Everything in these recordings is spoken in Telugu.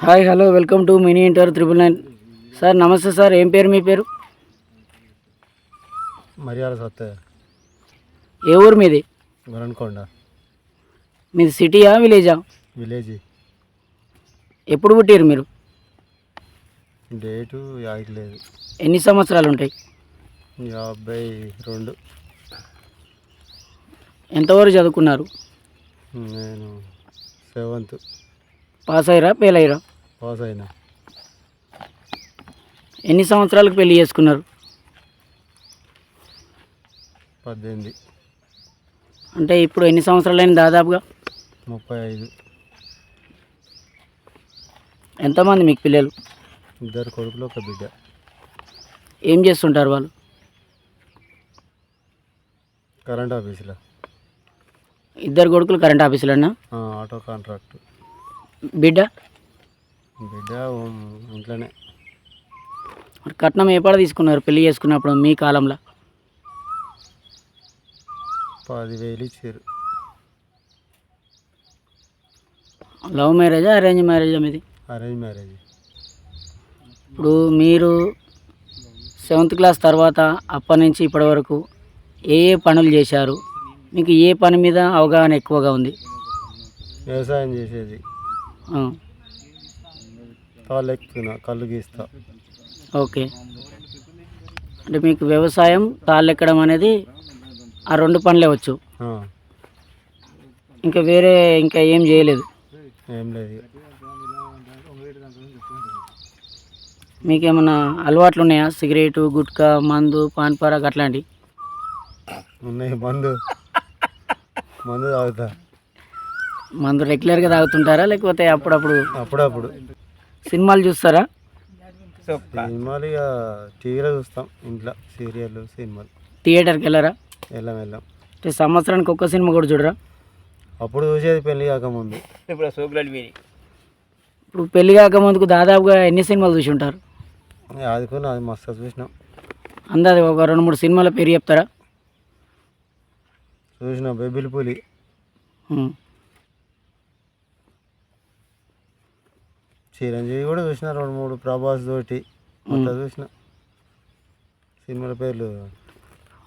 Hi hello welcome to mini inter 999. Sir నమస్తే సార్, ఏం పేరు మీ పేరు? మర్యాద సత్తే ఏ ఊరు మీది? వరణకొండ మీది సిటీయా విలేజా? విలేజ్. ఎప్పుడు పుట్టారు మీరు? డేటు యాదికి లేదు. ఎన్ని సంవత్సరాలు ఉంటాయి? 52. ఎంతవరకు చదువుకున్నారు? నేను 7th పాస్ అయ్యారా ఫెయిల్ అయ్యారా? పాస్ అయినా. ఎన్ని సంవత్సరాలకు పెళ్లి చేసుకున్నారు? 18. అంటే ఇప్పుడు ఎన్ని సంవత్సరాలైంది దాదాపుగా? 35. ఎంతమంది మీకు పిల్లలు? 2 కొడుకులు 1 బిడ్డ. ఏం చేస్తుంటారు వాళ్ళు? కరెంట్ ఆఫీసులో. 2 కొడుకులు కరెంట్ ఆఫీసులన్నా? Auto contract. బిడ్డ? బిడ్డ ఇంట్లోనే. మరి కట్నం ఏ పాడ తీసుకున్నారు పెళ్లి చేసుకున్నప్పుడు మీ కాలంలో? 10,000 ఇచ్చారు. లవ్ మ్యారేజా అరేంజ్ మ్యారేజా మీది? Arrange marriage. ఇప్పుడు మీరు 7th క్లాస్ తర్వాత అప్పటి నుంచి ఇప్పటి వరకు ఏ ఏ పనులు చేశారు? మీకు ఏ పని మీద అవగాహన ఎక్కువగా ఉంది? వ్యవసాయం చేసేది. ఆ, తాళ్ళు ఎక్కుతున్నా, కళ్ళు గీస్తా. ఓకే. అంటే మీకు వ్యవసాయం తాళ్ళెక్కడం అనేది ఆ 2 పనులే వచ్చు, ఆ, ఇంకా వేరే ఇంకా ఏం చేయలేదు? ఏం లేదు. మీకేమన్నా అలవాట్లు ఉన్నాయా? సిగరెటు, గుట్కా, మందు, పాన్ పరాగ్ అట్లాంటివి? ఉన్నాయి. మందు తాగుతా. మందు రెగ్యులర్గా తాగుతుంటారా లేకపోతే అప్పుడప్పుడు? అప్పుడప్పుడు. సినిమాలు చూస్తారా? సినిమాలు ఇక టీవీలో చూస్తాం, ఇంట్లో సీరియల్ సినిమాలు. థియేటర్కి వెళ్ళరా? వెళ్ళాం. అంటే సంవత్సరానికి ఒక్క సినిమా కూడా చూడరా? అప్పుడు చూసేది పెళ్ళి కాకముందు. ఇప్పుడు పెళ్లి కాకముందుకు దాదాపుగా ఎన్ని సినిమాలు చూసి ఉంటారు? అది కూడా అది మస్తు చూసినాం. అందాది ఒక 2-3 సినిమాల పేరు చెప్తారా? చూసిన బెబిలి పులి, ఉమ్. చిరంజీవి కూడా చూసిన 2-3, ప్రభాస్ తోటి అట్లా చూసిన. సినిమాల పేర్లు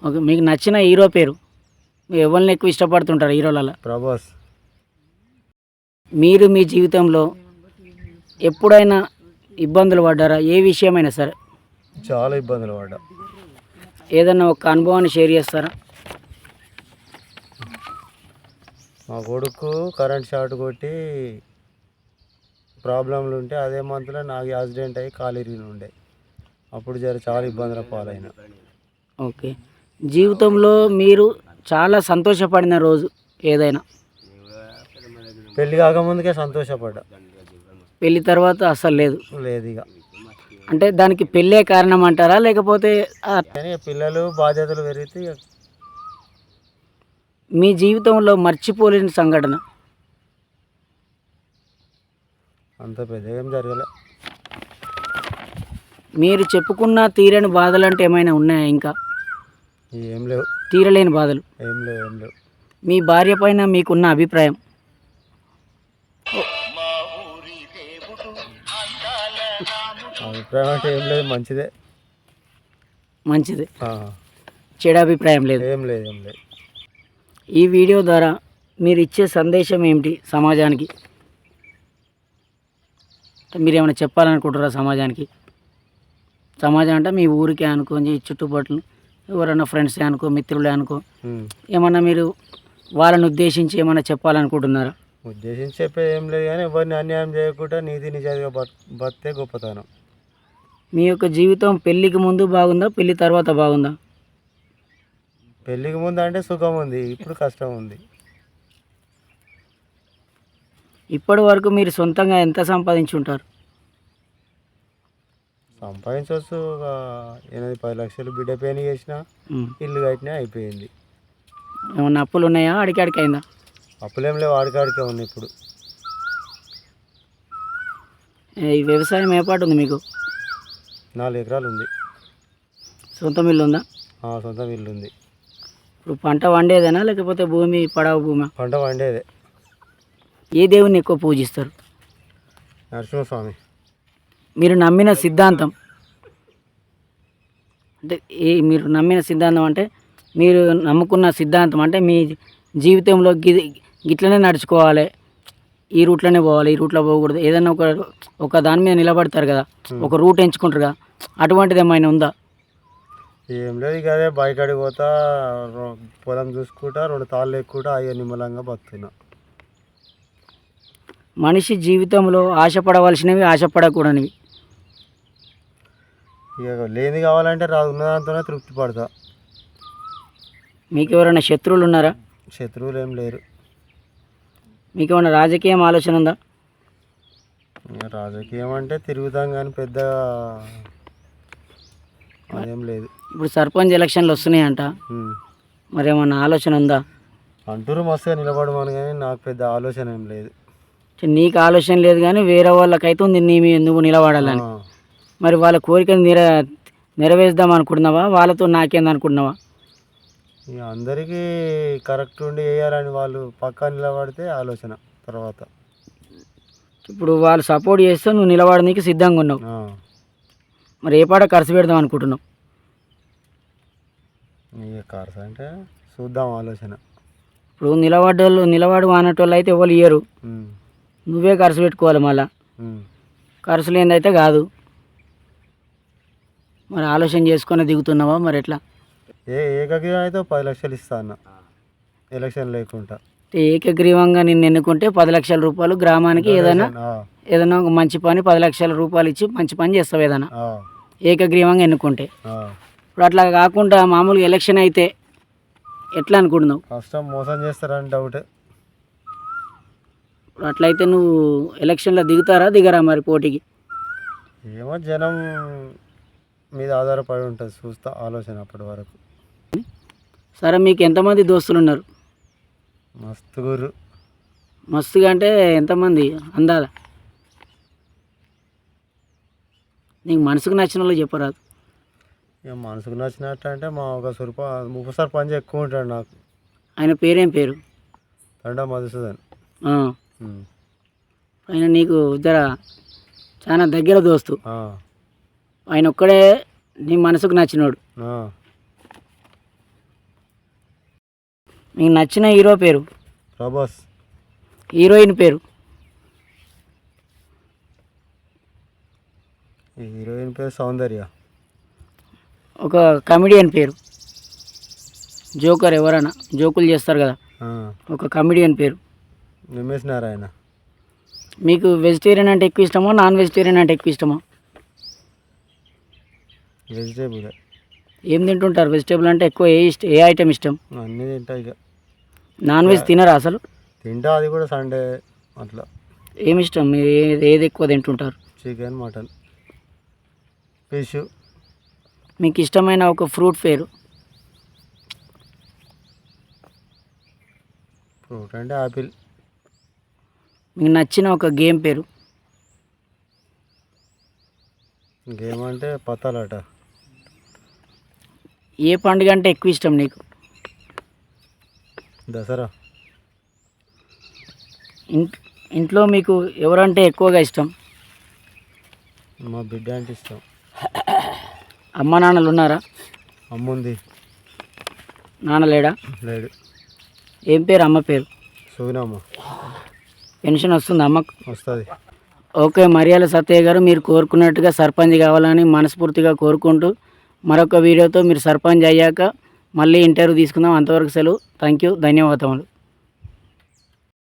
ఓకే. మీకు నచ్చిన హీరో పేరు? మీరు ఎవరిని ఎక్కువ ఇష్టపడుతుంటారు హీరోలలో? ప్రభాస్. మీరు మీ జీవితంలో ఎప్పుడైనా ఇబ్బందులు పడ్డారా? ఏ విషయమైనా సరే చాలా ఇబ్బందులు పడ్డా. ఏదన్నా ఒక అనుభవాన్ని షేర్ చేస్తారా? మా కొడుకు కరెంట్ షార్ట్ కొట్టి ప్రాబ్లంలు ఉంటే అదే మంత్లో నాకు యాక్సిడెంట్ అయ్యి కాలు ఇరిగి ఉండే. అప్పుడు చాలా ఇబ్బందుల పాలైన. ఓకే. జీవితంలో మీరు చాలా సంతోషపడిన రోజు ఏదైనా? పెళ్ళి కాకముందుకే సంతోషపడ్డా. పెళ్లి తర్వాత అస్సలు లేదు? లేదు ఇక. అంటే దానికి పెళ్ళే కారణం అంటారా లేకపోతే కానీ పిల్లలు బాధ్యతలు పెరిగితే ఇక. మీ జీవితంలో మర్చిపోలేని సంఘటన? అంత పెద్దగా ఏం జరగలే. మీరు చెప్పుకున్న తీరని బాధలు అంటే ఏమైనా ఉన్నాయా? ఇంకా ఏం లేవు. తీరలేని బాధలు ఏం లేవు. మీ భార్య పైన మీకున్న అభిప్రాయం? అభిప్రాయం అంటే ఏం లేదు, మంచిదే. మంచిది. చెడు అభిప్రాయం లేదు? ఏం లేదు. ఈ వీడియో ద్వారా మీరు ఇచ్చే సందేశం ఏమిటి సమాజానికి? మీరు ఏమైనా చెప్పాలనుకుంటారా సమాజానికి? సమాజం అంటే మీ ఊరికే అనుకోని చుట్టుపక్కల ఎవరైనా ఫ్రెండ్సే అనుకో, మిత్రులే అనుకో, ఏమన్నా మీరు వాళ్ళని ఉద్దేశించి ఏమైనా చెప్పాలనుకుంటున్నారా? ఉద్దేశించి చెప్పేది ఏం లేదు, కానీ ఎవరిని అన్యాయం చేయకుండా నీతి నిజాయితీగా బతికే గొప్పతనం. మీ యొక్క జీవితం పెళ్ళికి ముందు బాగుందా పెళ్ళి తర్వాత బాగుందా? పెళ్ళికి ముందు అంటే సుఖం ఉంది, ఇప్పుడు కష్టం ఉంది. ఇప్పటి వరకు మీరు సొంతంగా ఎంత సంపాదించి ఉంటారు? సంపాదించవచ్చు ఒక 8-10 లక్షలు. బిడ్డ పెయిన్ చేసిన, ఇల్లు కట్టినా, అయిపోయింది. ఏమన్నా అప్పులు ఉన్నాయా? అడికాడికి అయిందా? అప్పులేం లేవు, ఆడికాడికే ఉన్నాయి. ఇప్పుడు ఈ వ్యవసాయం ఏ పాటు ఉంది మీకు? 4 ఎకరాలు ఉంది. సొంత ఇల్లు ఉందా? సొంతం ఇల్లు ఉంది. ఇప్పుడు పంట వండేదేనా లేకపోతే భూమి పడవ భూమా? పంట వండేదే. ఏ దేవుణ్ణి ఎక్కువ పూజిస్తారు? నరసింహస్వామి. మీరు నమ్మిన సిద్ధాంతం అంటే మీరు నమ్మిన సిద్ధాంతం అంటే మీరు నమ్ముకున్న సిద్ధాంతం అంటే మీ జీవితంలో గిట్లనే నడుచుకోవాలి, ఈ రూట్లోనే పోవాలి, ఈ రూట్లో పోకూడదు, ఏదైనా ఒక దాని మీద నిలబడతారు కదా, ఒక రూట్ ఎంచుకుంటారు కదా, అటువంటిది ఏమైనా ఉందా? ఏం లేదు, ఇక అదే బయకాడికి పోతా, పొలం చూసుకుంటా, 2 తాళ్ళు ఎక్కుంటా, అయ్యో నిమ్మలంగా బతుకుతున్నా. మనిషి జీవితంలో ఆశపడవలసినవి, ఆశపడకూడనివి. ఇక లేనిది కావాలంటే ఉన్నదాంతోనే తృప్తి పడతా. మీకు ఎవరైనా శత్రువులు ఉన్నారా? శత్రువులు ఏం లేరు. మీకు ఏమైనా రాజకీయం ఆలోచన ఉందా? ఇక రాజకీయం అంటే తిరుగుతాం కానీ పెద్ద అదేం లేదు. ఇప్పుడు సర్పంచ్ ఎలక్షన్లు వస్తున్నాయంట, మరి ఏమన్నా ఆలోచన ఉందా? అంటూరు మస్తుగా నిలబడమని, కానీ నాకు పెద్ద ఆలోచన ఏం లేదు. నీకు ఆలోచన లేదు కానీ వేరే వాళ్ళకైతే ఉంది నువ్వు నిలబడాలని. మరి వాళ్ళ కోరికను నెరవేర్దాం అనుకుంటున్నావా? వాళ్ళతో నాకేంది అనుకుంటున్నావా? ఇక అందరికీ కరెక్ట్ ఉండి వేయాలని వాళ్ళు పక్కా నిలబడితే ఆలోచన తర్వాత. ఇప్పుడు వాళ్ళు సపోర్ట్ చేస్తే నువ్వు నిలబడడానికి సిద్ధంగా ఉన్నావు. మరి ఏ పాట ఖర్చు పెడదాం అనుకుంటున్నావు? ఇక ఖర్చు అంటే చూద్దాం ఆలోచన. ఇప్పుడు నిలబడు అనేటోళ్ళు అయితే ఎవరు ఇయ్యరు, నువ్వే ఖర్చు పెట్టుకోవాలి. మళ్ళా ఖర్చు లేనిదైతే కాదు. మరి ఆలోచన చేసుకొని దిగుతున్నావా మరి ఎట్లా? ఏకగ్రీవం అయితే 10 లక్షలు ఇస్తా అన్న, ఎలక్షన్ లేకుండా. ఏకగ్రీవంగా నిన్ను ఎన్నుకుంటే 10 లక్షల రూపాయలు గ్రామానికి ఏదైనా ఒక మంచి పని 10 లక్షల రూపాయలు ఇచ్చి మంచి పని చేస్తావు ఏదైనా ఏకగ్రీవంగా ఎన్నుకుంటే. ఇప్పుడు అట్లా కాకుండా మామూలుగా ఎలక్షన్ అయితే ఎట్లా అనుకుంటున్నావు? కష్టం, మోసం చేస్తారని డౌట్. ఇప్పుడు అట్లయితే నువ్వు ఎలక్షన్లో దిగరా మరి పోటీకి? ఏమో జనం మీద ఆధారపడి ఉంటుంది, చూస్తా ఆలోచన అప్పటి వరకు. సరే, మీకు ఎంతమంది దోస్తులు ఉన్నారు? మస్తుగా అంటే ఎంతమంది అందాల? నీకు మనసుకు నచ్చిన వాళ్ళు చెప్పరాదు. ఇక మనసుకు నచ్చినట్టు అంటే మా ఒక ఉప సర్పంచ్ ఎక్కువ ఉంటాడు నాకు. ఆయన పేరేం పేరు? తండా మధుసూదన్. ఆయన నీకు చాలా దగ్గర దోస్తు. ఆయన ఒక్కడే నీ మనసుకు నచ్చినోడు. మీకు నచ్చిన హీరో పేరు? ప్రభాస్. హీరోయిన్ పేరు? హీరోయిన్ పేరు సౌందర్య. ఒక కమెడియన్ పేరు? జోకర్, ఎవరైనా జోకులు చేస్తారు కదా, ఒక కమెడియన్ పేరు? ఎంఎస్ నారాయణ. మీకు వెజిటేరియన్ అంటే ఎక్కువ ఇష్టమా, నాన్ వెజిటేరియన్ అంటే ఎక్కువ ఇష్టమా? వెజిటేబుల్. ఏం తింటుంటారు? వెజిటేబుల్ అంటే ఎక్కువ ఏ ఐటెం ఇష్టం? అన్నీ తింటా. ఇక నాన్ వెజ్ తినరా అసలు? తింటా, అది కూడా సండే అట్లా. ఏమి ఇష్టం? మీరు ఏది ఎక్కువ తింటుంటారు? Chicken, mutton, fish. మీకు ఇష్టమైన ఒక ఫ్రూట్ పేరు? ఫ్రూట్ అంటే ఆపిల్. మీకు నచ్చిన ఒక గేమ్ పేరు? గేమ్ అంటే పత్తాలాట. ఏ పండుగ అంటే ఎక్కువ ఇష్టం నీకు? దసరా. ఇంట్లో మీకు ఎవరంటే ఎక్కువగా ఇష్టం? మా బిడ్డ అంటే ఇష్టం. అమ్మ నాన్నలు ఉన్నారా? అమ్ముంది. నాన్న లేడా? లేడు. ఏం పేరు అమ్మ పేరు? సుగుణమ్మ. పెన్షన్ వస్తుంది అమ్మకు? వస్తుంది. ఓకే, మరియాల సత్తయ్య గారు, మీరు కోరుకున్నట్టుగా సర్పంచ్ కావాలని మనస్ఫూర్తిగా కోరుకుంటూ మరొక వీడియోతో మీరు సర్పంచ్ అయ్యాక మళ్ళీ ఇంటర్వ్యూ తీసుకుందాం. అంతవరకు సెలవు. థ్యాంక్ యూ, ధన్యవాదములు.